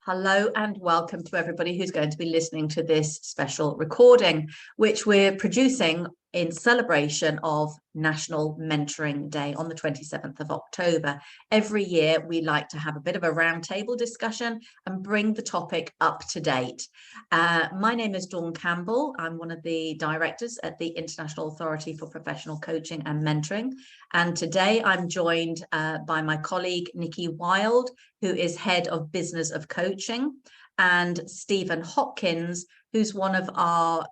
Hello and welcome to everybody who's going to be listening to this special recording, which we're producing in celebration of National Mentoring Day on the 27th of October. Every year, we like to have a bit of a roundtable discussion and bring the topic up to date. My name is Dawn Campbell. I'm one of the directors at the International Authority for Professional Coaching and Mentoring. And today I'm joined by my colleague, Nikki Wild, who is Head of Business of Coaching, and Stephen Hopkins, who's one of our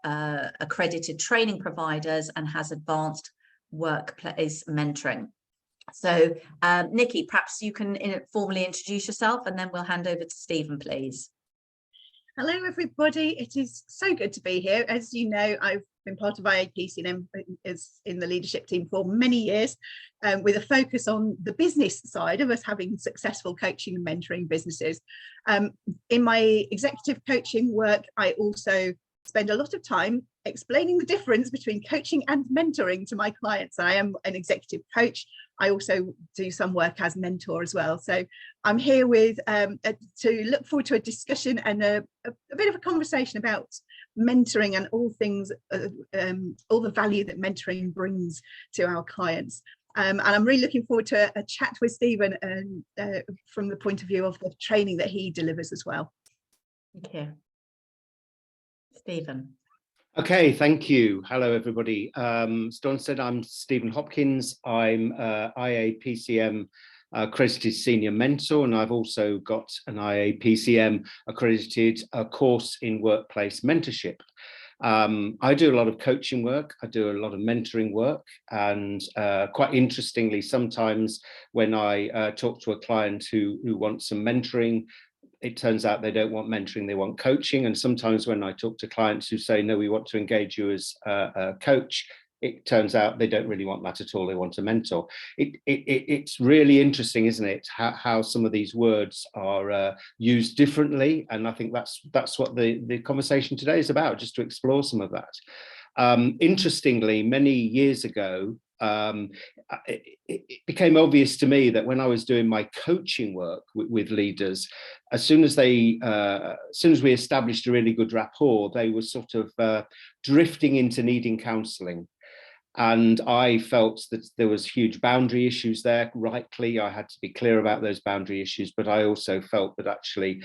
accredited training providers and has advanced workplace mentoring. So, Nikki, perhaps you can formally introduce yourself and then we'll hand over to Stephen, please. Hello, everybody. It is so good to be here. As you know, I've been part of IAPC&M in the leadership team for many years, with a focus on the business side of us having successful coaching and mentoring businesses. In my executive coaching work, I also spend a lot of time explaining the difference between coaching and mentoring to my clients. I am an executive coach. I also do some work as mentor as well. So I'm here with to look forward to a discussion and a bit of a conversation about mentoring and all things, all the value that mentoring brings to our clients. And I'm really looking forward to a chat with Stephen from the point of view of the training that he delivers as well. Thank you. Stephen. Okay, thank you. Hello, everybody. As Dawn said, I'm Stephen Hopkins. I'm IAPC&M accredited senior mentor, and I've also got an IAPC&M accredited course in workplace mentorship. I do a lot of coaching work, I do a lot of mentoring work, and quite interestingly, sometimes when I talk to a client who wants some mentoring, it turns out they don't want mentoring, they want coaching. And sometimes when I talk to clients who say, no, we want to engage you as a coach, it turns out they don't really want that at all. They want a mentor. It's really interesting, isn't it, how some of these words are used differently. And I think that's what the conversation today is about, just to explore some of that. Interestingly, many years ago, it became obvious to me that when I was doing my coaching work with leaders, as soon as we established a really good rapport, they were sort of drifting into needing counselling. And I felt that there was huge boundary issues there. Rightly, I had to be clear about those boundary issues, but I also felt that actually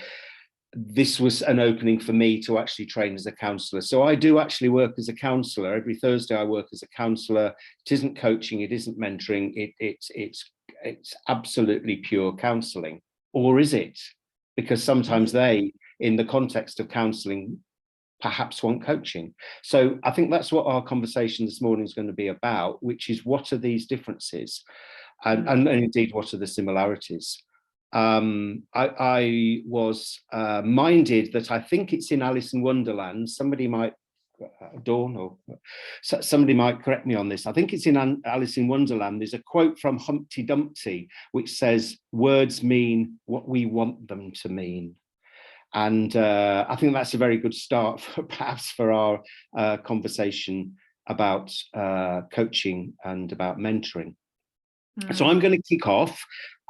this was an opening for me to actually train as a counsellor. So I do actually work as a counsellor. Every Thursday I work as a counsellor. It isn't coaching, it isn't mentoring, it's absolutely pure counselling. Or is it? Because sometimes they, in the context of counselling, perhaps want coaching. So I think that's what our conversation this morning is going to be about, which is what are these differences? And indeed, what are the similarities? I was minded that I think it's in Alice in Wonderland. Somebody might, Dawn, or somebody might correct me on this. I think it's in Alice in Wonderland. There's a quote from Humpty Dumpty which says, words mean what we want them to mean. And I think that's a very good start perhaps for our conversation about coaching and about mentoring. So I'm going to kick off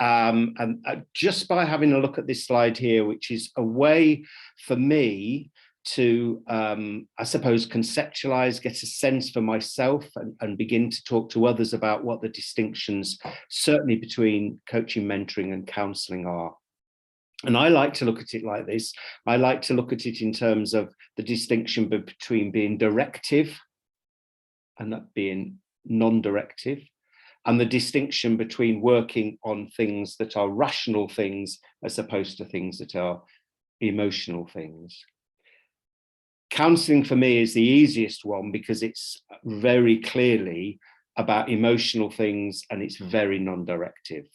and just by having a look at this slide here, which is a way for me to, I suppose, conceptualize, get a sense for myself and begin to talk to others about what the distinctions, certainly between coaching, mentoring and counselling are. And I like to look at it like this. I like to look at it in terms of the distinction between being directive and that being non-directive, and the distinction between working on things that are rational things as opposed to things that are emotional things. Counselling for me is the easiest one because it's very clearly about emotional things and it's very non-directive.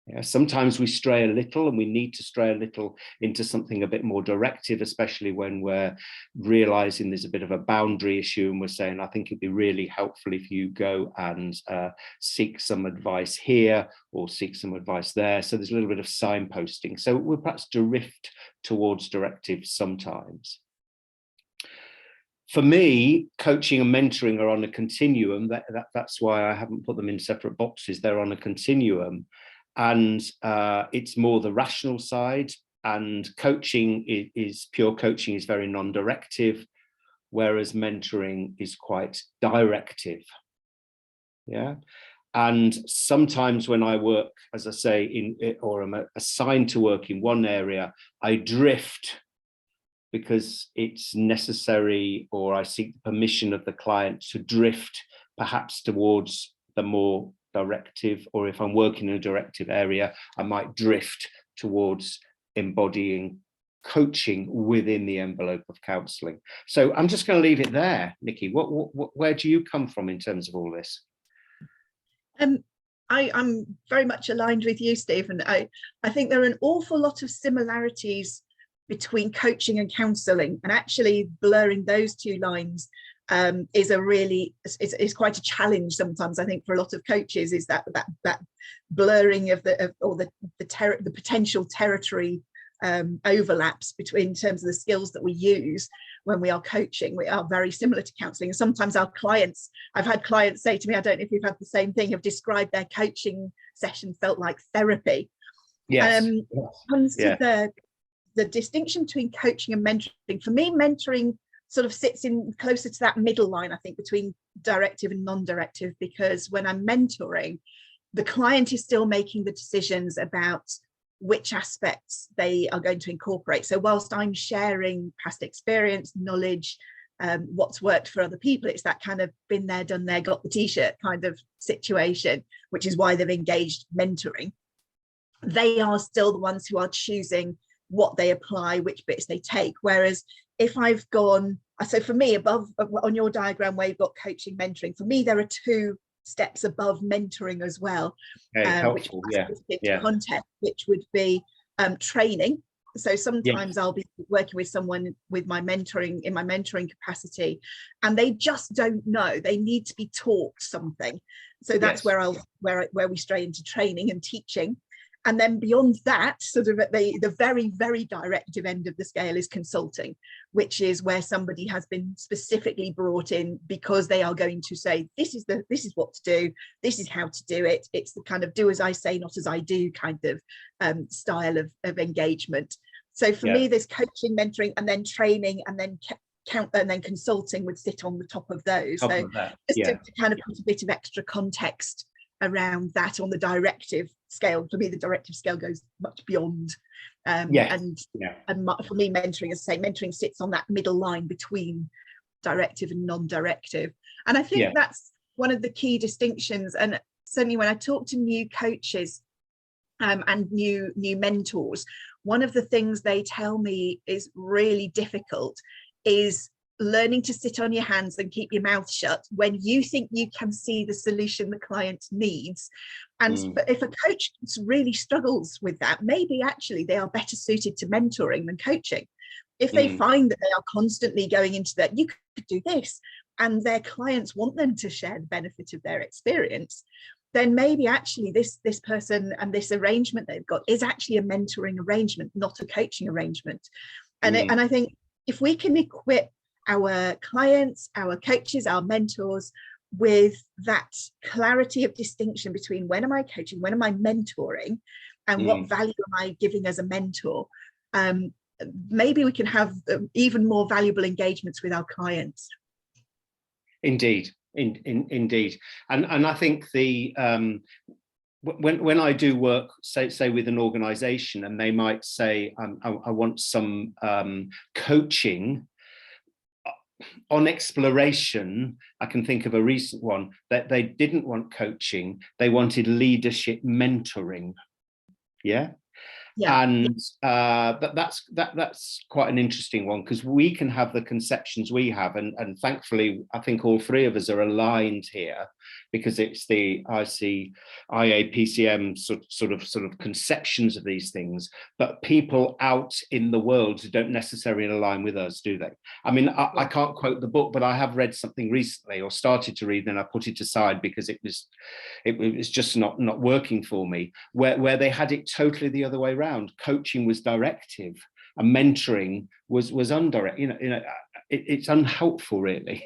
Yeah, sometimes we stray a little and we need to stray a little into something a bit more directive, especially when we're realizing there's a bit of a boundary issue and we're saying, I think it'd be really helpful if you go and seek some advice here or seek some advice there. So there's a little bit of signposting. So we'll perhaps drift towards directive sometimes. For me, coaching and mentoring are on a continuum. That's why I haven't put them in separate boxes. They're on a continuum. And it's more the rational side and coaching is pure coaching is very non-directive, whereas mentoring is quite directive. Yeah. And sometimes when I work, as I say, or I'm assigned to work in one area, I drift because it's necessary, or I seek the permission of the client to drift perhaps towards the more directive, or if I'm working in a directive area, I might drift towards embodying coaching within the envelope of counselling. So I'm just going to leave it there. Nikki, where do you come from in terms of all this? I'm very much aligned with you, Stephen. I think there are an awful lot of similarities between coaching and counselling, and actually blurring those two lines is quite a challenge sometimes. I think for a lot of coaches is that blurring of the potential territory overlaps between, in terms of the skills that we use when we are coaching. We are very similar to counselling, and sometimes our clients, I've had clients say to me, I don't know if you've had the same thing, have described their coaching session felt like therapy. Yes. Comes to the distinction between coaching and mentoring. For me, mentoring sort of sits in closer to that middle line, I think, between directive and non-directive, because when I'm mentoring, the client is still making the decisions about which aspects they are going to incorporate. So whilst I'm sharing past experience, knowledge, what's worked for other people, it's that kind of been there, done there, got the t-shirt kind of situation, which is why they've engaged mentoring. They are still the ones who are choosing what they apply, which bits they take. Whereas if I've gone, so for me, above on your diagram where you've got coaching, mentoring, for me, there are two steps above mentoring as well, which content, which would be training. So sometimes I'll be working with someone with my mentoring, in my mentoring capacity, and they just don't know, they need to be taught something. So that's where we stray into training and teaching. And then beyond that, sort of at the very, very directive end of the scale is consulting, which is where somebody has been specifically brought in because they are going to say, this is what to do, this is how to do it. It's the kind of do as I say, not as I do kind of style of engagement. So for me, there's coaching, mentoring, and then training, and then consulting would sit on the top of those. So just to kind of put a bit of extra context around that on the directive scale. For me, the directive scale goes much beyond, and for me, mentoring, as I say, mentoring sits on that middle line between directive and non-directive. And I think that's one of the key distinctions. And certainly when I talk to new coaches and new mentors, one of the things they tell me is really difficult is learning to sit on your hands and keep your mouth shut when you think you can see the solution the client needs. And if a coach really struggles with that, maybe actually they are better suited to mentoring than coaching. If they find that they are constantly going into that, you could do this, and their clients want them to share the benefit of their experience, then maybe actually this person and this arrangement they've got is actually a mentoring arrangement, not a coaching arrangement. And I think if we can equip our clients, our coaches, our mentors with that clarity of distinction between when am I coaching, when am I mentoring, and what value am I giving as a mentor, maybe we can have even more valuable engagements with our clients. Indeed, indeed. And I think the when I do work, say with an organization, and they might say, I want some coaching on exploration, I can think of a recent one that they didn't want coaching, they wanted leadership mentoring. And that's quite an interesting one, because we can have the conceptions we have, and thankfully I think all three of us are aligned here, because it's the IAPC&M sort of conceptions of these things, but people out in the world don't necessarily align with us, do they? I mean, I can't quote the book, but I have read something recently, or started to read, and I put it aside because it was just not working for me, where they had it totally the other way around. Coaching was directive and mentoring was undirect. It's unhelpful, really.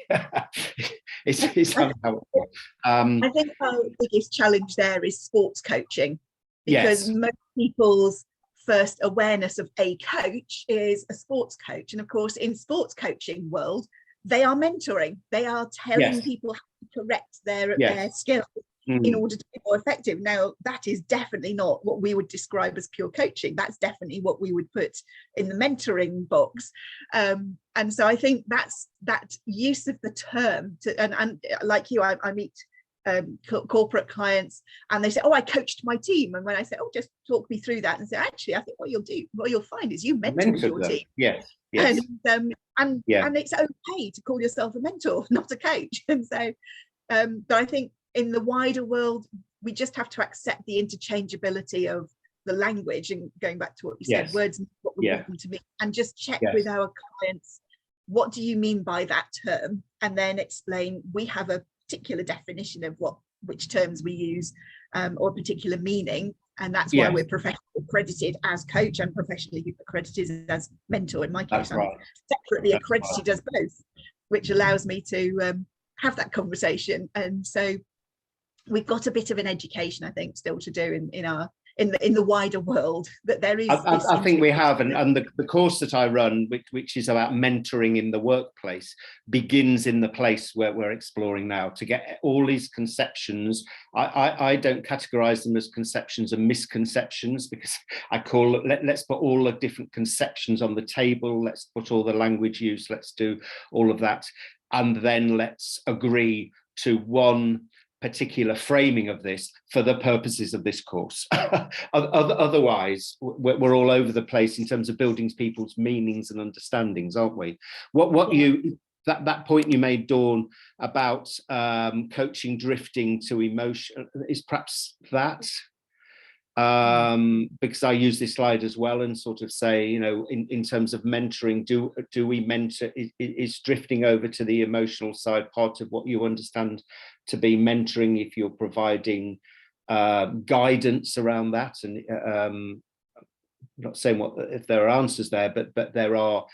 it's unhelpful. I think our biggest challenge there is sports coaching, because most people's first awareness of a coach is a sports coach. And of course, in sports coaching world, they are mentoring. They are telling people how to correct their skills in order to be more effective. Now, that is definitely not what we would describe as pure coaching. That's definitely what we would put in the mentoring box. And so I think that's that use of the term and like you, I meet corporate clients and they say, oh, I coached my team. And when I say, oh, just talk me through that, and say, actually, I think what you'll find is you mentor your team. Yes. And it's okay to call yourself a mentor, not a coach. And so but I think in the wider world, we just have to accept the interchangeability of the language, and going back to what you said, words and what we want them to mean, and just check with our clients, what do you mean by that term? And then explain, we have a particular definition of which terms we use, or a particular meaning, and that's why we're professionally accredited as coach and professionally accredited as mentor. In my case, I'm separately accredited as both, which allows me to have that conversation. And so we've got a bit of an education, I think, still to do in the wider world, that there is. I think we have, and the course that I run, which is about mentoring in the workplace, begins in the place where we're exploring now, to get all these conceptions. I don't categorize them as conceptions and misconceptions, because I call let's put all the different conceptions on the table, let's put all the language use, let's do all of that, and then let's agree to one particular framing of this for the purposes of this course. Otherwise, we're all over the place in terms of building people's meanings and understandings, aren't we? That point you made, Dawn, about coaching drifting to emotion is perhaps that. Because I use this slide as well and sort of say, you know, in terms of mentoring, do we mentor, is drifting over to the emotional side part of what you understand to be mentoring, if you're providing guidance around that? And I'm not saying if there are answers there, but there are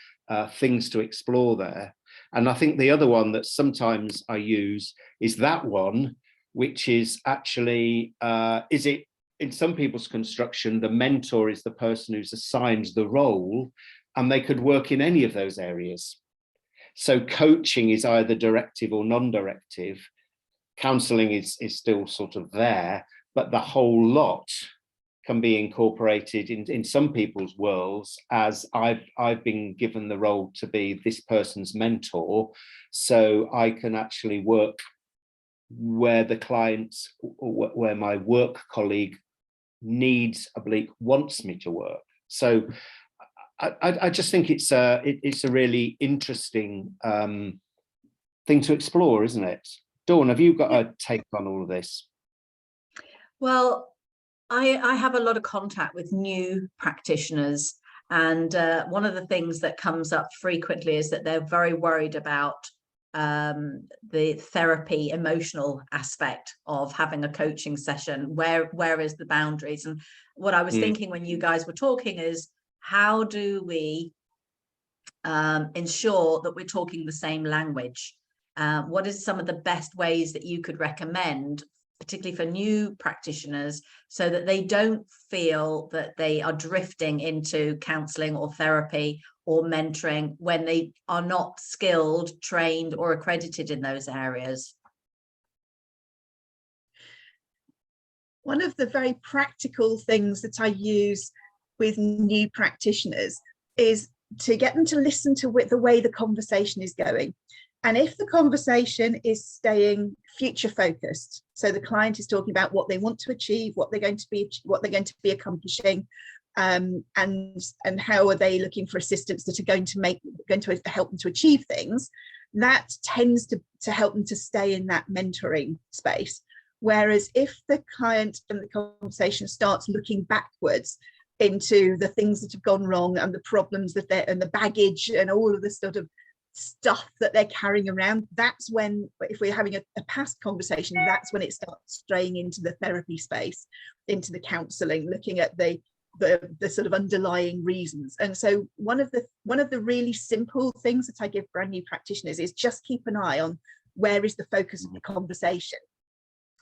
things to explore there. And I think the other one that sometimes I use is that one, which is actually, is it, in some people's construction, the mentor is the person who's assigned the role, and they could work in any of those areas. So coaching is either directive or non-directive. Counselling is still sort of there, but the whole lot can be incorporated in some people's worlds as I've been given the role to be this person's mentor, so I can actually work where the clients, or where my work colleague needs wants me to work. So I just think it's a really interesting thing to explore, isn't it? Dawn, have you got a take on all of this? Well, I have a lot of contact with new practitioners, and one of the things that comes up frequently is that they're very worried about the therapy emotional aspect of having a coaching session. Where is the boundaries? And what I was thinking when you guys were talking is, how do we ensure that we're talking the same language? What is some of the best ways that you could recommend, particularly for new practitioners, so that they don't feel that they are drifting into counselling or therapy or mentoring when they are not skilled, trained, or accredited in those areas? One of the very practical things that I use with new practitioners is to get them to listen to the way the conversation is going. And if the conversation is staying future focused, so the client is talking about what they want to achieve, what they're going to be accomplishing, and how are they looking for assistance that are going to help them to achieve things, that tends to help them to stay in that mentoring space. Whereas if the client and the conversation starts looking backwards into the things that have gone wrong and the problems and the baggage and all of the sort of stuff that they're carrying around, that's when, if we're having a past conversation, that's when it starts straying into the therapy space, into the counselling, looking at the sort of underlying reasons. And so one of the really simple things that I give brand new practitioners is just keep an eye on where is the focus of the conversation.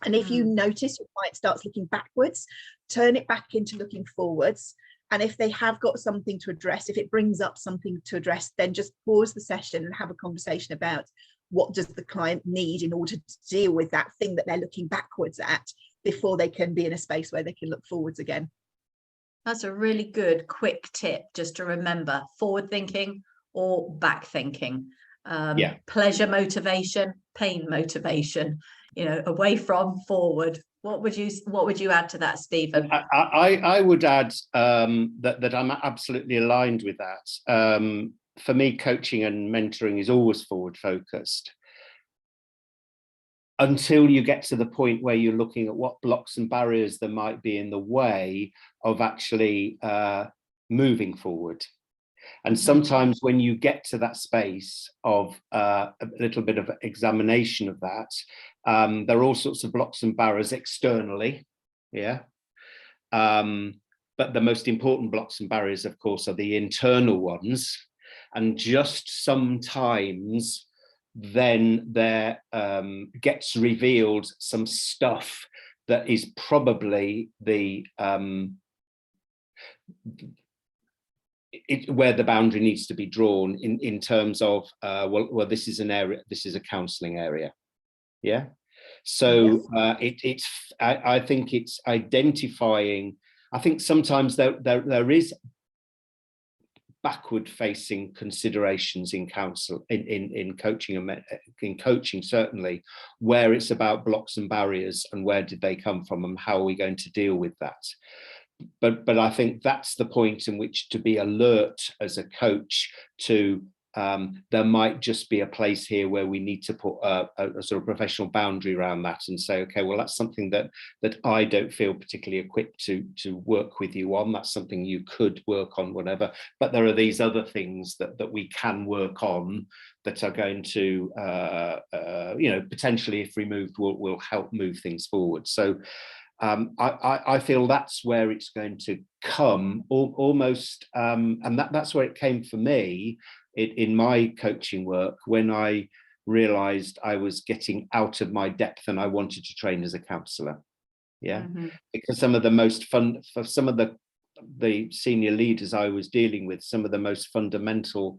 And if you notice your client starts looking backwards, turn it back into looking forwards, And if they have got something to address, if it brings up something to address, then just pause the session and have a conversation about what does the client need in order to deal with that thing that they're looking backwards at, before they can be in a space where they can look forwards again. That's a really good quick tip, just to remember: forward thinking or back thinking. Pleasure motivation, pain motivation, away from, forward. What would you add to that, Stephen? I would add that I'm absolutely aligned with that. For me, coaching and mentoring is always forward focused, until you get to the point where you're looking at what blocks and barriers there might be in the way of actually moving forward. And sometimes when you get to that space of a little bit of examination of that, there are all sorts of blocks and barriers externally, but the most important blocks and barriers, of course, are the internal ones. And just sometimes then there gets revealed some stuff that is probably where the boundary needs to be drawn in terms of well, this is an area, this is a counselling area, so I think it's identifying. I think sometimes there is backward facing considerations in counsel, in coaching, and in coaching certainly, where it's about blocks and barriers and where did they come from and how are we going to deal with that. But I think that's the point in which to be alert as a coach to there might just be a place here where we need to put a sort of professional boundary around that and say, okay, well, that's something that I don't feel particularly equipped to work with you on. That's something you could work on, whatever. But there are these other things that we can work on that are going to, potentially, if removed, will help move things forward. So I feel that's where it's going to come almost, and that's where it came for me in my coaching work, when I realized I was getting out of my depth and I wanted to train as a counsellor. Because some of the most fun for some of the senior leaders I was dealing with, some of the most fundamental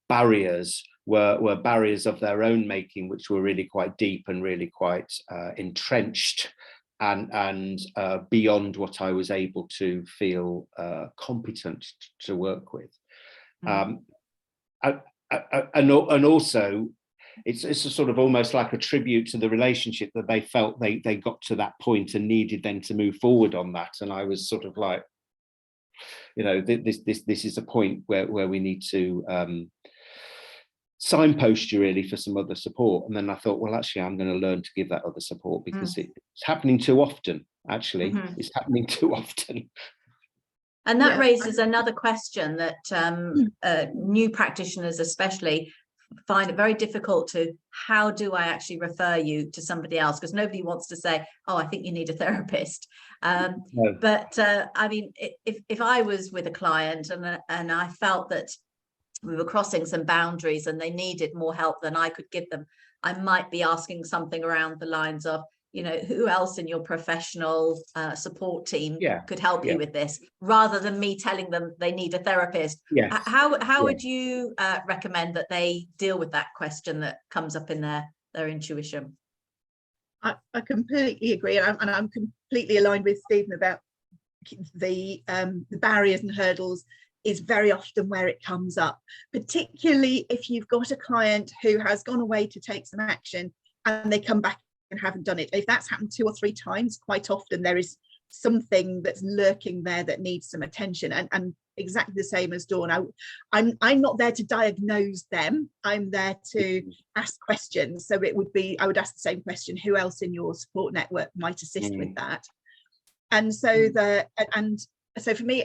barriers were barriers of their own making, which were really quite deep and really quite entrenched and beyond what I was able to feel competent to work with. And also, it's a sort of almost like a tribute to the relationship that they felt they got to that point and needed then to move forward on that. And I was sort of like, this is a point where we need to signpost you really for some other support. And then I thought, well, actually, I'm going to learn to give that other support, because it's happening too often. Actually, it's happening too often. And that raises another question that new practitioners especially find it very difficult to: how do I actually refer you to somebody else? Because nobody wants to say, oh, I think you need a therapist. No. But I mean, if I was with a client and I felt that we were crossing some boundaries and they needed more help than I could give them, I might be asking something around the lines of, who else in your professional support team could help you with this, rather than me telling them they need a therapist. How would you recommend that they deal with that question that comes up in their intuition? I completely agree, and I'm completely aligned with Stephen about the barriers and hurdles is very often where it comes up, particularly if you've got a client who has gone away to take some action and they come back and haven't done it. If that's happened 2 or 3 times, quite often there is something that's lurking there that needs some attention. And exactly the same as Dawn, I'm not there to diagnose them, I'm there to ask questions. So it would be, I would ask the same question: who else in your support network might assist with that? And so so for me,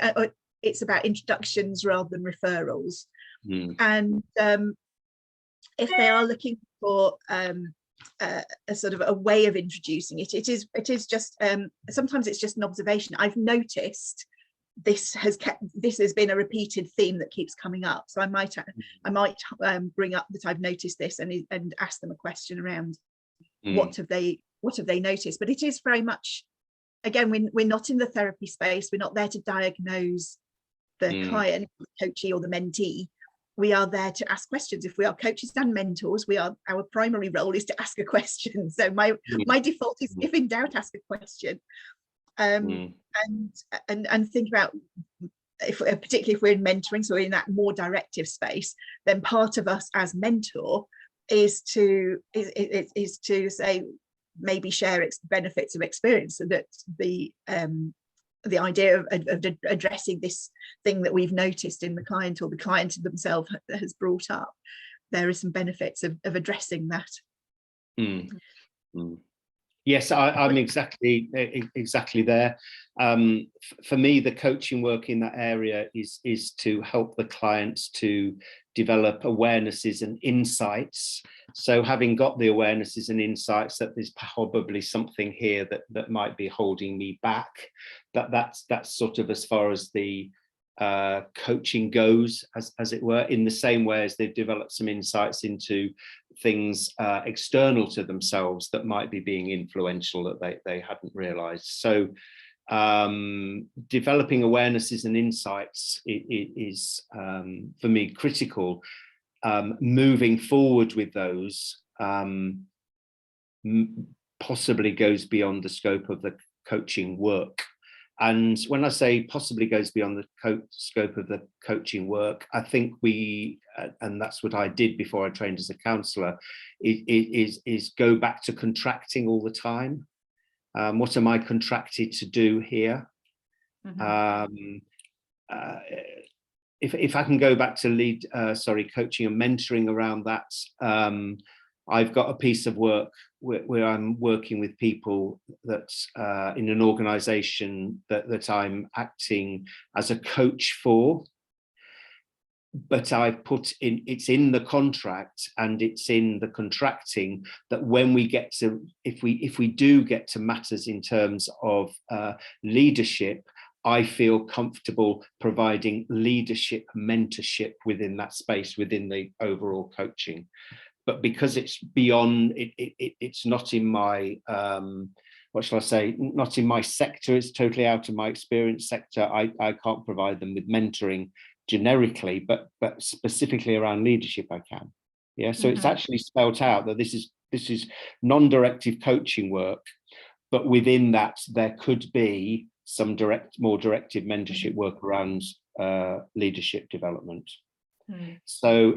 it's about introductions rather than referrals. And if they are looking for a sort of a way of introducing it, it is just sometimes it's just an observation. I've noticed this has been a repeated theme that keeps coming up, so I might bring up that I've noticed this and ask them a question around what have they noticed. But it is very much, again, we're not in the therapy space, we're not there to diagnose client, the coachee or the mentee, we are there to ask questions. If we are coaches and mentors, our primary role is to ask a question. So my default is, if in doubt, ask a question. And think about, particularly if we're in mentoring, so in that more directive space, then part of us as mentor is to say, maybe share benefits of experience, so that the idea of addressing this thing that we've noticed in the client, or the client themselves has brought up, there are some benefits of addressing that. Yes, I'm exactly there. For me, the coaching work in that area is to help the clients to develop awarenesses and insights. So having got the awarenesses and insights that there's probably something here that might be holding me back, that's sort of as far as the coaching goes, as it were, in the same way as they've developed some insights into things external to themselves that might be being influential that they hadn't realized. So developing awarenesses and insights is for me critical. Moving forward with those possibly goes beyond the scope of the coaching work. And when I say possibly goes beyond the scope of the coaching work, I think and that's what I did before I trained as a counsellor, is go back to contracting all the time. What am I contracted to do here? If I can go back to coaching and mentoring around that, I've got a piece of work where I'm working with people that's in an organisation that I'm acting as a coach for, but I've put in, it's in the contract and it's in the contracting that when we get to, if we do get to matters in terms of leadership, I feel comfortable providing leadership mentorship within that space, within the overall coaching. But because it's beyond, it's not in my, what shall I say, not in my sector, it's totally out of my experience sector, I can't provide them with mentoring generically, but specifically around leadership I can. Yeah, so it's actually spelt out that this is non-directive coaching work, but within that there could be some more directive mentorship work around leadership development. So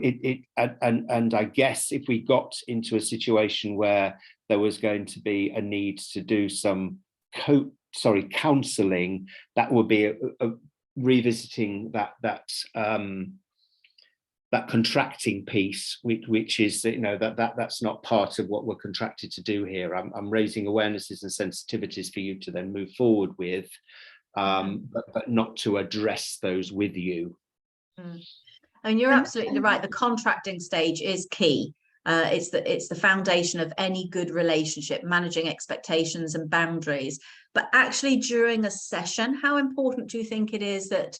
and I guess if we got into a situation where there was going to be a need to do some counselling, that would be a revisiting that contracting piece, which is, you know, that's not part of what we're contracted to do here. I'm raising awarenesses and sensitivities for you to then move forward with, but not to address those with you. And you're absolutely right. The contracting stage is key. It's the foundation of any good relationship, managing expectations and boundaries. But actually, during a session, how important do you think it is that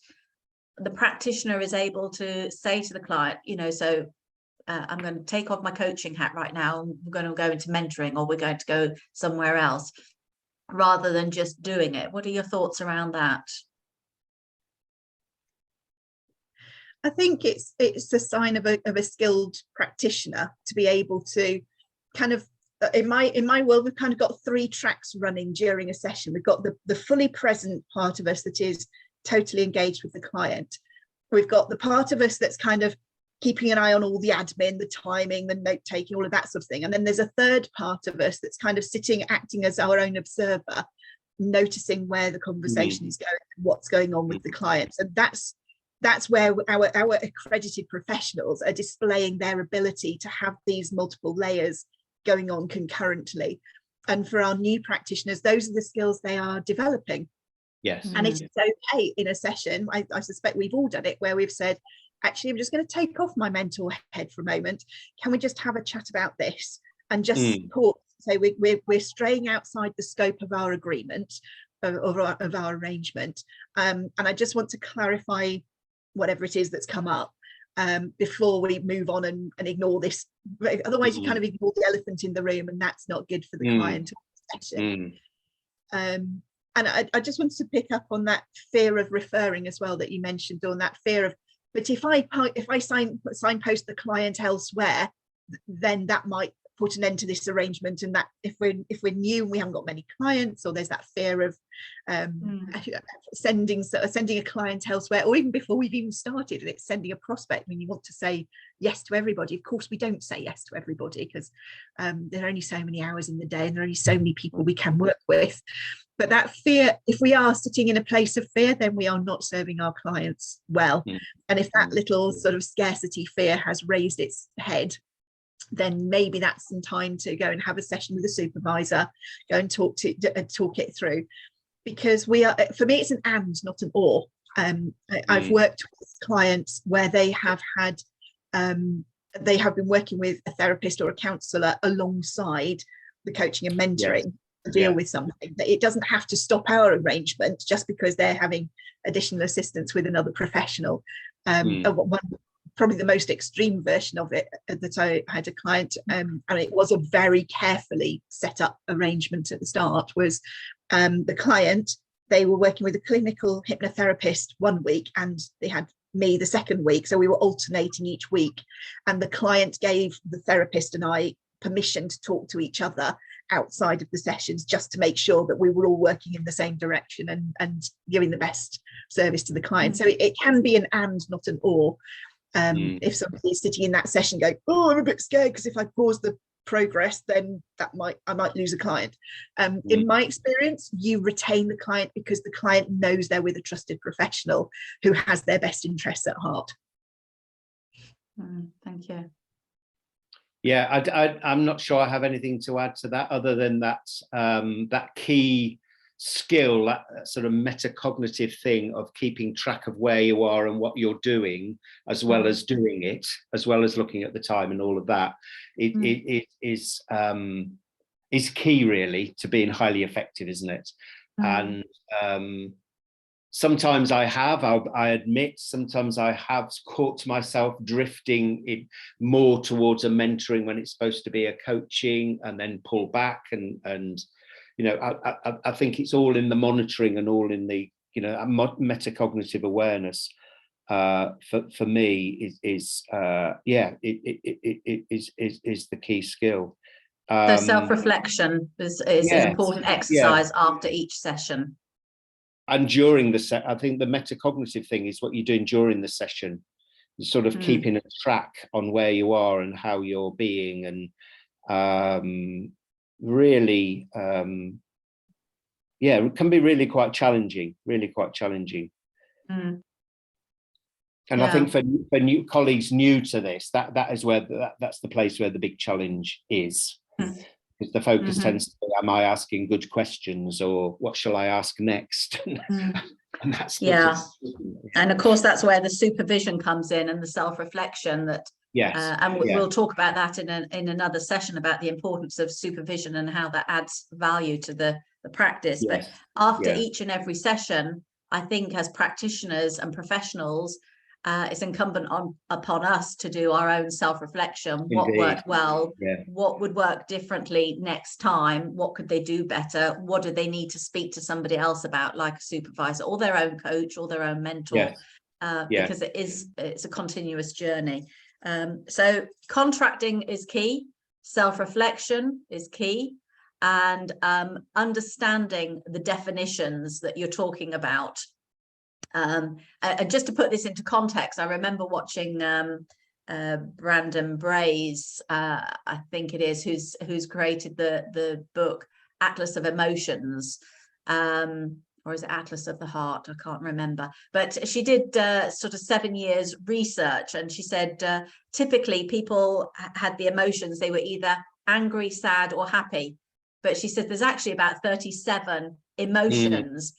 the practitioner is able to say to the client, you know, so I'm going to take off my coaching hat right now, and we're going to go into mentoring, or we're going to go somewhere else, rather than just doing it? What are your thoughts around that? I think it's a sign of a skilled practitioner to be able to kind of, in my world, we've kind of got three tracks running during a session. We've got the fully present part of us that is totally engaged with the client. We've got the part of us that's kind of keeping an eye on all the admin, the timing, the note taking, all of that sort of thing. And then there's a third part of us that's kind of sitting, acting as our own observer, noticing where the conversation is going, what's going on with the clients. And that's where our accredited professionals are displaying their ability to have these multiple layers going on concurrently. And for our new practitioners, those are the skills they are developing. Yes. And it's okay in a session, I suspect we've all done it, where we've said, actually, I'm just going to take off my mental head for a moment. Can we just have a chat about this? And just support. So we're straying outside the scope of our agreement, of our arrangement. And I just want to clarify whatever it is that's come up before we move on and ignore this. Otherwise you kind of ignore the elephant in the room, and that's not good for the client or the session. And I just wanted to pick up on that fear of referring as well that you mentioned, on that fear of, but if I signpost the client elsewhere, then that might put an end to this arrangement. And that if we're new and we haven't got many clients, or there's that fear of sending a client elsewhere, or even before we've even started, it's sending a prospect when you want to say yes to everybody. Of course, we don't say yes to everybody, because there are only so many hours in the day and there are only so many people we can work with. But that fear, if we are sitting in a place of fear, then we are not serving our clients well. And if that little sort of scarcity fear has raised its head, then maybe that's some time to go and have a session with a supervisor, go and talk it through. Because for me, it's an and, not an or. I've worked with clients where they have been working with a therapist or a counsellor alongside the coaching and mentoring to deal with something. That it doesn't have to stop our arrangement just because they're having additional assistance with another professional. Probably the most extreme version of it that I had a client, and it was a very carefully set up arrangement at the start, was the client, they were working with a clinical hypnotherapist one week and they had me the second week, so we were alternating each week, and the client gave the therapist and I permission to talk to each other outside of the sessions, just to make sure that we were all working in the same direction and giving the best service to the client. So it can be an and, not an or. If somebody is sitting in that session going, oh, I'm a bit scared because if I pause the progress, then I might lose a client. In my experience, you retain the client because the client knows they're with a trusted professional who has their best interests at heart. Thank you. Yeah, I'm not sure I have anything to add to that, other than that key skill, that sort of metacognitive thing of keeping track of where you are and what you're doing, as well as doing it, as well as looking at the time and all of that. It is key, really, to being highly effective, isn't it? And sometimes I admit, sometimes I have caught myself drifting more towards a mentoring when it's supposed to be a coaching, and then pull back and you know, I think it's all in the monitoring and all in the, you know, metacognitive awareness. For me is the key skill. So self-reflection is an important exercise after each session. And during the I think the metacognitive thing is what you're doing during the session. You're sort of keeping a track on where you are and how you're being, and really, it can be really quite challenging. And I think for new colleagues new to this, that is where that's the place where the big challenge is. Because the focus tends to be, am I asking good questions, or what shall I ask next? And that's and of course that's where the supervision comes in, and the self-reflection that we'll talk about that in another session, about the importance of supervision and how that adds value to the practice. But after each and every session, I think as practitioners and professionals, it's incumbent upon us to do our own self-reflection. What worked well, what would work differently next time, what could they do better, what do they need to speak to somebody else about, like a supervisor or their own coach or their own mentor, because it's a continuous journey. So contracting is key, self-reflection is key, and understanding the definitions that you're talking about. And just to put this into context, I remember watching Brandon Bray's, I think it is, who's created the book Atlas of Emotions, or is it Atlas of the Heart? I can't remember. But she did sort of 7 years research, and she said typically people had the emotions, they were either angry, sad, or happy. But she said there's actually about 37 emotions.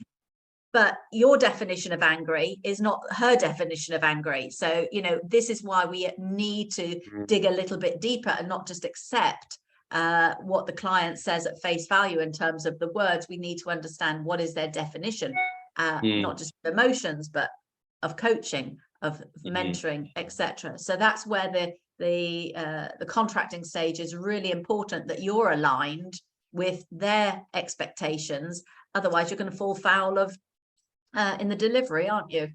But your definition of angry is not her definition of angry. So, you know, this is why we need to dig a little bit deeper and not just accept what the client says at face value in terms of the words. We need to understand what is their definition, not just of emotions, but of coaching, of mentoring, etc. So that's where the contracting stage is really important, that you're aligned with their expectations otherwise you're going to fall foul of in the delivery, aren't you?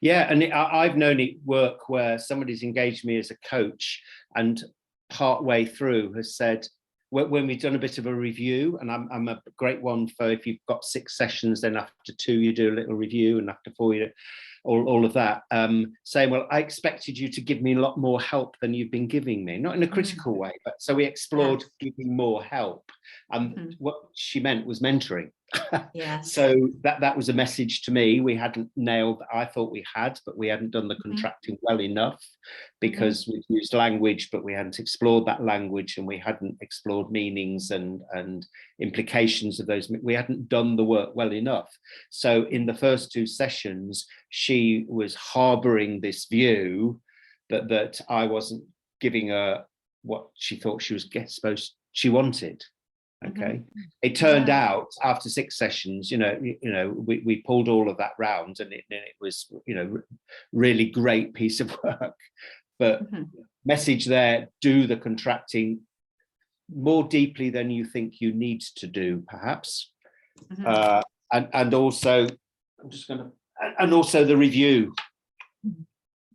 Yeah, and I've known it work where somebody's engaged me as a coach and part way through has said, when we've done a bit of a review, and I'm a great one for if you've got 6 sessions, then after 2 you do a little review, and after 4 you all of that, saying, well, I expected you to give me a lot more help than you've been giving me, not in a critical way, but so we explored giving more help, and what she meant was mentoring. Yeah. So that was a message to me. We hadn't nailed, I thought we had, but we hadn't done the contracting well enough, because we'd used language, but we hadn't explored that language, and we hadn't explored meanings and implications of those. We hadn't done the work well enough. So in the first 2 sessions, she was harboring this view that I wasn't giving her what she thought she was she wanted. Okay, it turned out after 6 sessions, we pulled all of that round, and it was, really great piece of work. But message there: do the contracting more deeply than you think you need to do, perhaps, and also the review.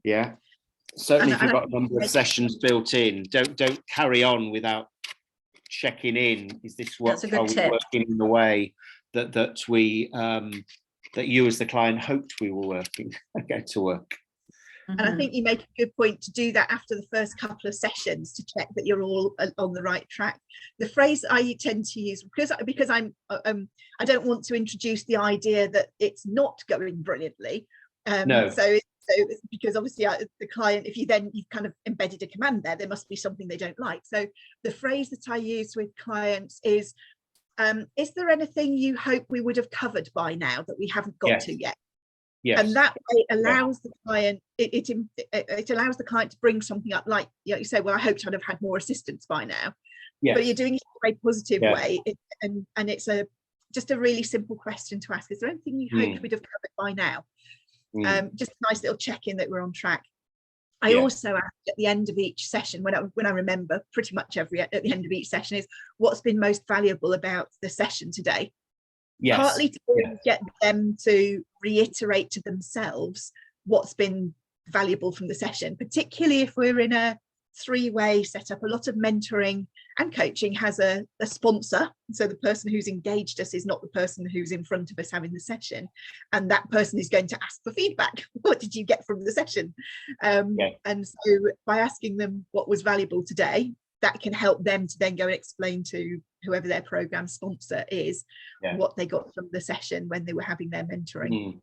Yeah. Certainly, if you've got a number of sessions built in, don't carry on without checking in. Is this what are we working in the way that we that you as the client hoped we were working go to work? And I think you make a good point to do that after the first couple of sessions, to check that you're all on the right track. The phrase I tend to use, because I'm I don't want to introduce the idea that it's not going brilliantly. No. So because obviously the client, if you've kind of embedded a command there must be something they don't like. So the phrase that I use with clients is there anything you hope we would have covered by now that we haven't got to yet? Yes. And that way allows the client, it allows the client to bring something up, like you say, well, I hoped I'd have had more assistance by now. Yes. But you're doing it in a very positive way, and it's just a really simple question to ask. Is there anything you hoped we'd have covered by now? Just a nice little check-in that we're on track. I also ask at the end of each session, when I remember pretty much at the end of each session, is what's been most valuable about the session today. Yes. Partly to get them to reiterate to themselves what's been valuable from the session, particularly if we're in a 3-way setup. A lot of mentoring and coaching has a sponsor, so the person who's engaged us is not the person who's in front of us having the session, and that person is going to ask for feedback. What did you get from the session? And so by asking them what was valuable today, that can help them to then go and explain to whoever their program sponsor is what they got from the session when they were having their mentoring.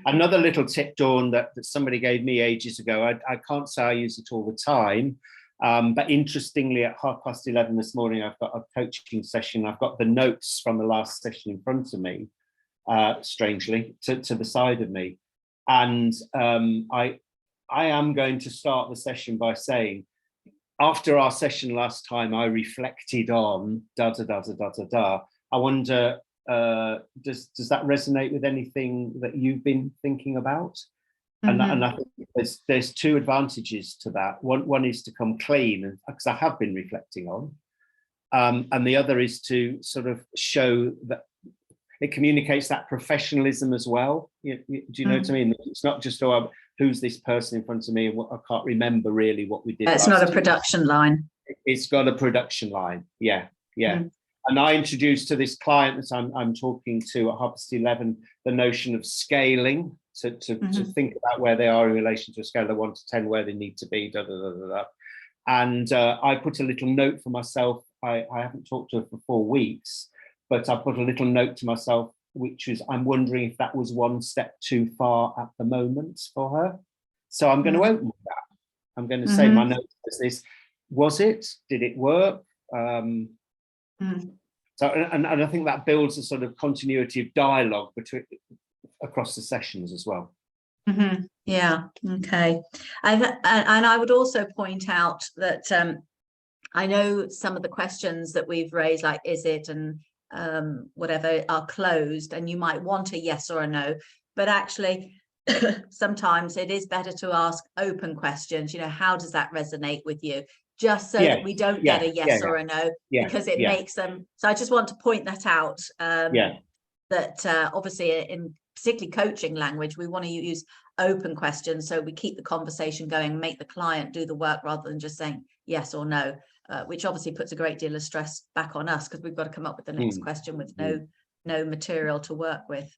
Another little tip, Dawn, that somebody gave me ages ago. I can't say I use it all the time, but interestingly, at 11:30 this morning, I've got a coaching session. I've got the notes from the last session in front of me, strangely, to the side of me. And I am going to start the session by saying, after our session last time, I reflected on da da da da da da da. I wonder, does that resonate with anything that you've been thinking about? And I think there's 2 advantages to that. One is to come clean, because I have been reflecting on, and the other is to sort of show that it communicates that professionalism as well. Do you know what I mean? It's not just, oh, who's this person in front of me, and I can't remember really what we did. It's not a production line. It's got a production line. And I introduced to this client that I'm talking to at 11:30 the notion of scaling, to think about where they are in relation to a scale of 1 to 10, where they need to be, And I put a little note for myself. I haven't talked to her for 4 weeks, but I put a little note to myself, which was, I'm wondering if that was 1 step too far at the moment for her. So I'm going to open that. I'm going to say my note was this: was it? Did it work? So, and I think that builds a sort of continuity of dialogue across the sessions as well. Yeah. Okay. And I would also point out that I know some of the questions that we've raised, like is it and whatever, are closed, and you might want a yes or a no, but actually sometimes it is better to ask open questions. How does that resonate with you? just so that we don't get a yes or a no, because it makes them. So I just want to point that out. That obviously in particularly coaching language, we want to use open questions so we keep the conversation going, make the client do the work rather than just saying yes or no, which obviously puts a great deal of stress back on us because we've got to come up with the next question with no material to work with.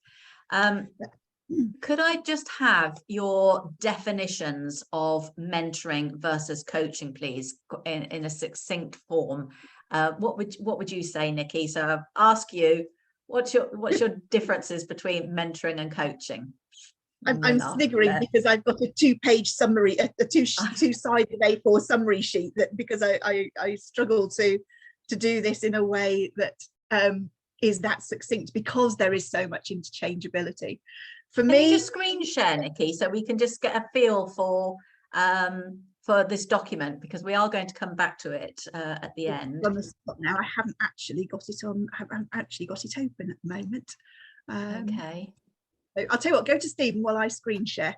Could I just have your definitions of mentoring versus coaching, please, in a succinct form? What would you say, Nikki? So I'll ask you, what's your differences between mentoring and coaching? I'm sniggering because I've got a 2-page summary, a two-sided A4 summary sheet, that because I struggle to do this in a way that is that succinct, because there is so much interchangeability. For me, just screen share, Nikki, so we can just get a feel for this document, because we are going to come back to it at the end. On the spot now, I haven't actually got it on. I haven't actually got it open at the moment. Okay. I'll tell you what. Go to Stephen while I screen share.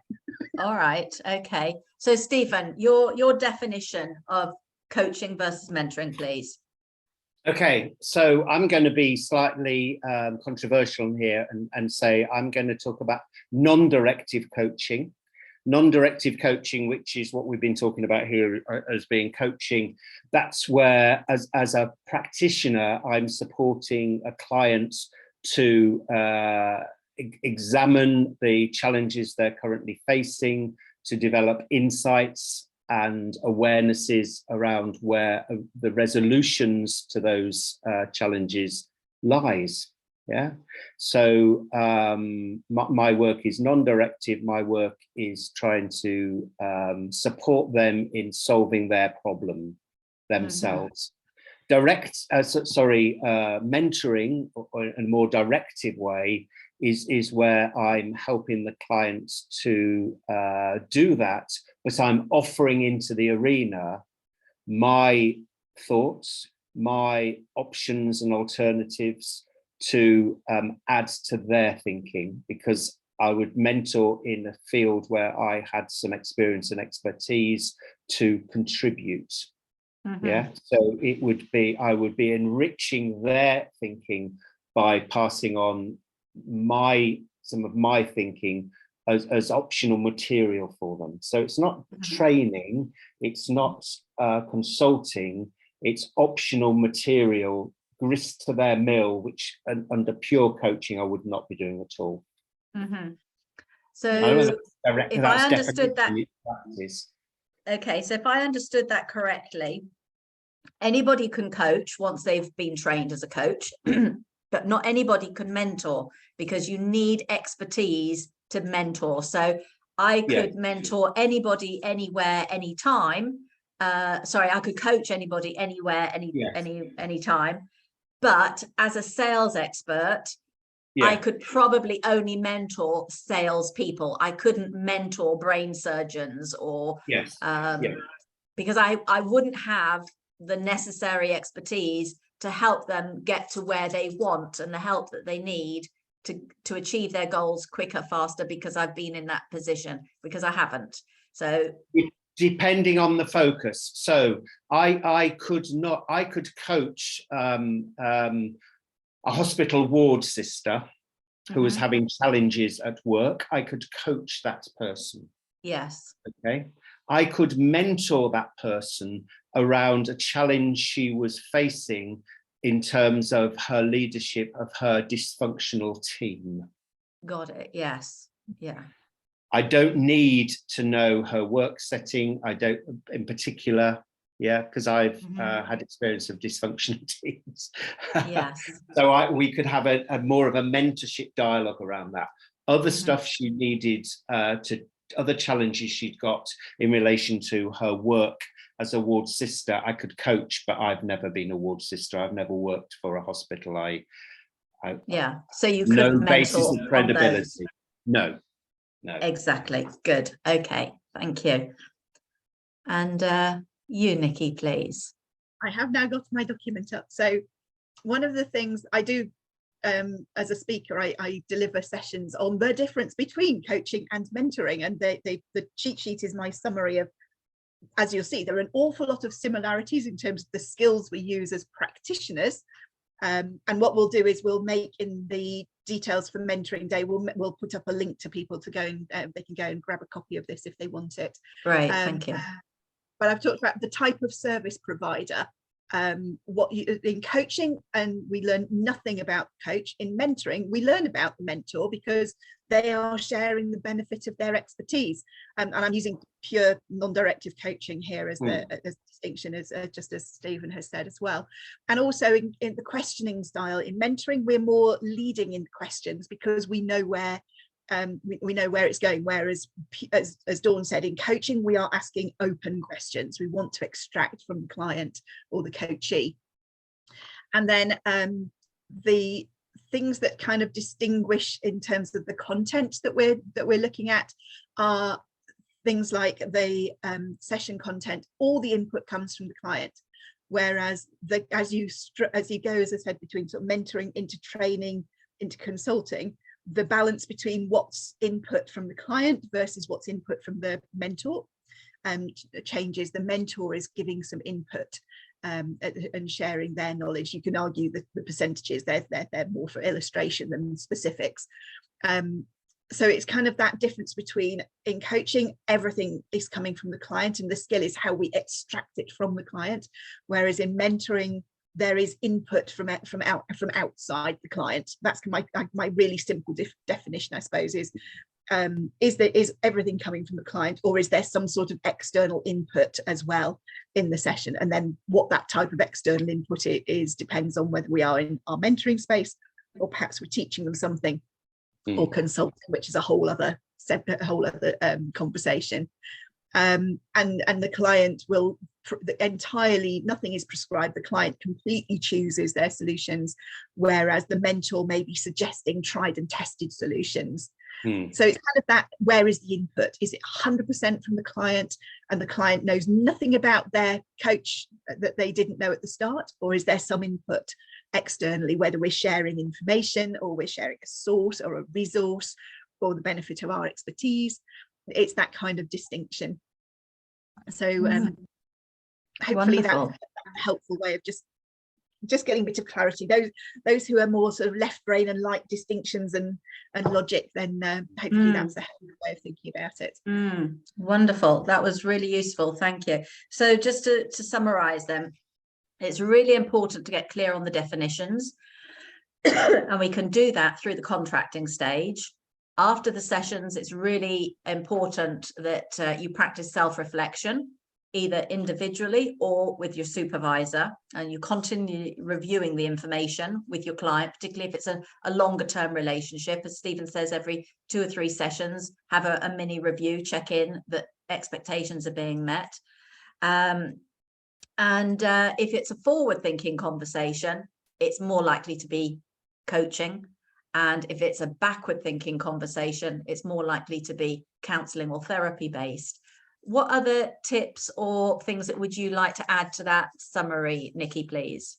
All right. Okay. So Stephen, your definition of coaching versus mentoring, please. Okay, so I'm going to be slightly controversial here and say I'm going to talk about non-directive coaching. Non-directive coaching, which is what we've been talking about here as being coaching, that's where as a practitioner, I'm supporting a client to examine the challenges they're currently facing, to develop insights and awarenesses around where the resolutions to those challenges lies. Yeah, so my work is non-directive. My work is trying to support them in solving their problem themselves. Mentoring, or in a more directive way, is where I'm helping the clients to do that, but I'm offering into the arena my thoughts, my options and alternatives to add to their thinking, because I would mentor in a field where I had some experience and expertise to contribute. Yeah, so I would be enriching their thinking by passing on some of my thinking as optional material for them. So it's not training, it's not consulting, it's optional material, grist to their mill, which under pure coaching I would not be doing at all. So if I understood that, okay, so if I understood that correctly, anybody can coach once they've been trained as a coach, but not anybody can mentor, because you need expertise to mentor. So I could mentor anybody, anywhere, anytime. Sorry, I could coach anybody, anywhere, anytime. But as a sales expert, I could probably only mentor salespeople. I couldn't mentor brain surgeons or because I wouldn't have the necessary expertise to help them get to where they want and the help that they need to achieve their goals quicker, faster, because I've been in that position, because I haven't. So depending on the focus. So I could coach a hospital ward sister who was having challenges at work. I could coach that person. Yes. Okay. I could mentor that person around a challenge she was facing in terms of her leadership of her dysfunctional team. Got it. Yes. Yeah. I don't need to know her work setting. I don't, in particular, because I've had experience of dysfunctional teams. Yes. So we could have a more of a mentorship dialogue around that. Other stuff she needed other challenges she'd got in relation to her work as a ward sister, I could coach, but I've never been a ward sister. I've never worked for a hospital. So you could no basis of credibility. No. Exactly. Good. Okay. Thank you. And you, Nikki, please. I have now got my document up. So one of the things I do as a speaker, I deliver sessions on the difference between coaching and mentoring, and the cheat sheet is my summary of as you'll see, there are an awful lot of similarities in terms of the skills we use as practitioners. And what we'll do is we'll make in the details for mentoring day, we'll put up a link to people to go and they can go and grab a copy of this if they want it. Great, thank you. But I've talked about the type of service provider. In coaching, and we learn nothing about coach. In mentoring, we learn about the mentor because they are sharing the benefit of their expertise. And I'm using pure non-directive coaching here as the distinction, as just as Stephen has said as well. And also in the questioning style, in mentoring, we're more leading in questions because we know where we know where it's going, whereas as Dawn said, in coaching we are asking open questions. We want to extract from the client or the coachee. And then the things that kind of distinguish in terms of the content that we're looking at are things like the session content. All the input comes from the client, whereas as you go, as I said, between sort of mentoring into training into consulting, the balance between what's input from the client versus what's input from the mentor changes. The mentor is giving some input and sharing their knowledge. You can argue that the percentages, they're more for illustration than specifics. So it's kind of that difference between, in coaching, everything is coming from the client and the skill is how we extract it from the client, whereas in mentoring, there is input from outside the client. That's my really simple definition, I suppose, is everything coming from the client, or is there some sort of external input as well in the session? And then what that type of external input is depends on whether we are in our mentoring space or perhaps we're teaching them something or consulting, which is a whole other conversation. And the client will entirely, nothing is prescribed. The client completely chooses their solutions, whereas the mentor may be suggesting tried and tested solutions. So it's kind of that, where is the input? Is it 100% from the client and the client knows nothing about their coach that they didn't know at the start? Or is there some input externally, whether we're sharing information or we're sharing a source or a resource for the benefit of our expertise? It's that kind of distinction. So hopefully that's a helpful way of just getting a bit of clarity. Those who are more sort of left brain and like distinctions and logic, then hopefully that's a helpful way of thinking about it. Wonderful, that was really useful, thank you. So just to summarize them, it's really important to get clear on the definitions and we can do that through the contracting stage. After the sessions, it's really important that you practice self-reflection, either individually or with your supervisor, and you continue reviewing the information with your client, particularly if it's a longer term relationship. As Stephen says, every 2 or 3 sessions, have a mini review, check in that expectations are being met. And if it's a forward-thinking conversation, it's more likely to be coaching. And if it's a backward-thinking conversation, it's more likely to be counselling or therapy-based. What other tips or things that would you like to add to that summary, Nikki, please?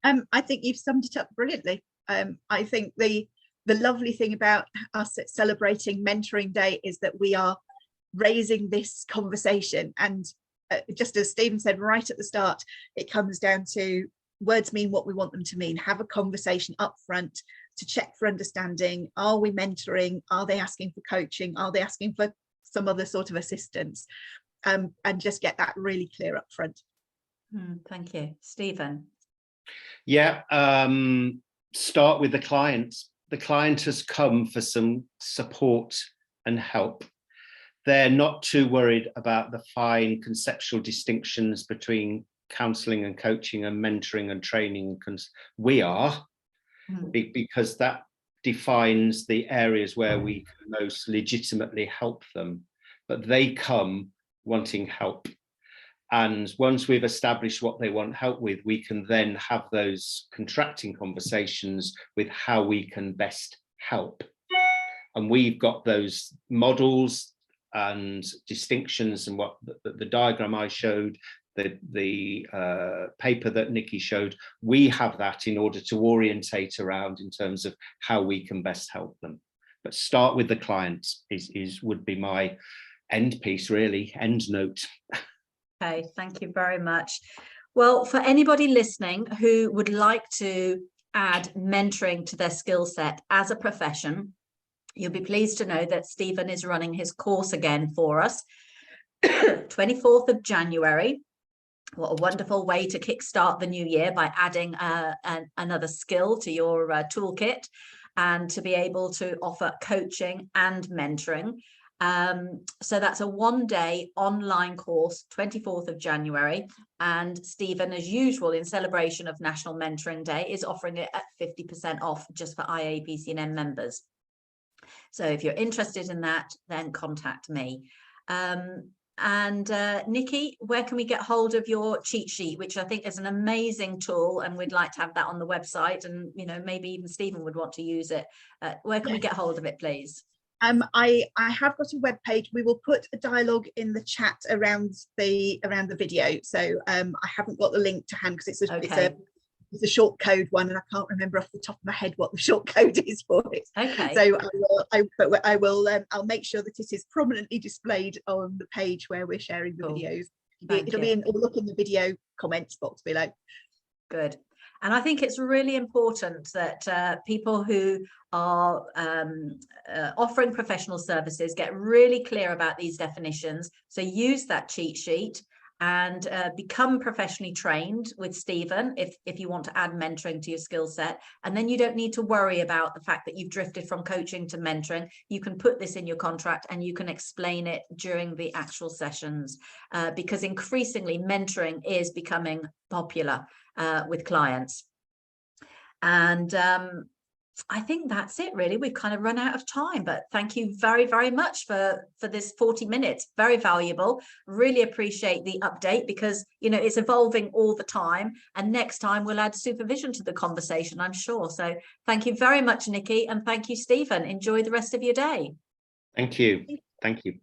I think you've summed it up brilliantly. I think the lovely thing about us at celebrating Mentoring Day is that we are raising this conversation. And just as Stephen said right at the start, it comes down to words mean what we want them to mean. Have a conversation up front to check for understanding. Are we mentoring? Are they asking for coaching? Are they asking for some other sort of assistance? And just get that really clear up front. Thank you. Stephen? Yeah, start with the clients. The client has come for some support and help. They're not too worried about the fine conceptual distinctions between counselling and coaching and mentoring and training. We are, because that defines the areas where we can most legitimately help them, but they come wanting help. And once we've established what they want help with, we can then have those contracting conversations with how we can best help. And we've got those models and distinctions, and what the diagram I showed, the paper that Nikki showed, we have that in order to orientate around in terms of how we can best help them. But start with the clients would be my end piece, really, end note. Okay, thank you very much. Well, for anybody listening who would like to add mentoring to their skill set as a profession, you'll be pleased to know that Stephen is running his course again for us, 24th of January. What a wonderful way to kickstart the new year by adding another skill to your toolkit, and to be able to offer coaching and mentoring. So that's a one-day online course, 24th of January. And Stephen, as usual, in celebration of National Mentoring Day, is offering it at 50% off just for IAPC&M members. So if you're interested in that, then contact me. Nikki, where can we get hold of your cheat sheet, which I think is an amazing tool, and we'd like to have that on the website, and maybe even Stephen would want to use it. Where can we get hold of it, please? I have got a web page. We will put a dialogue in the chat around the video. So I haven't got the link to hand because it's a short code one, and I can't remember off the top of my head what the short code is for it. Okay. So I'll make sure that it is prominently displayed on the page where we're sharing the videos. It'll be look in the video comments box below. Good. And I think it's really important that people who are offering professional services get really clear about these definitions. So use that cheat sheet and become professionally trained with Stephen if you want to add mentoring to your skill set. And then you don't need to worry about the fact that you've drifted from coaching to mentoring. You can put this in your contract and you can explain it during the actual sessions, because increasingly mentoring is becoming popular with clients. And I think that's it, really. We've kind of run out of time, but thank you very, very much for this 40 minutes. Very valuable. Really appreciate the update, because, it's evolving all the time. And next time we'll add supervision to the conversation, I'm sure. So thank you very much, Nikki. And thank you, Stephen. Enjoy the rest of your day. Thank you. Thank you.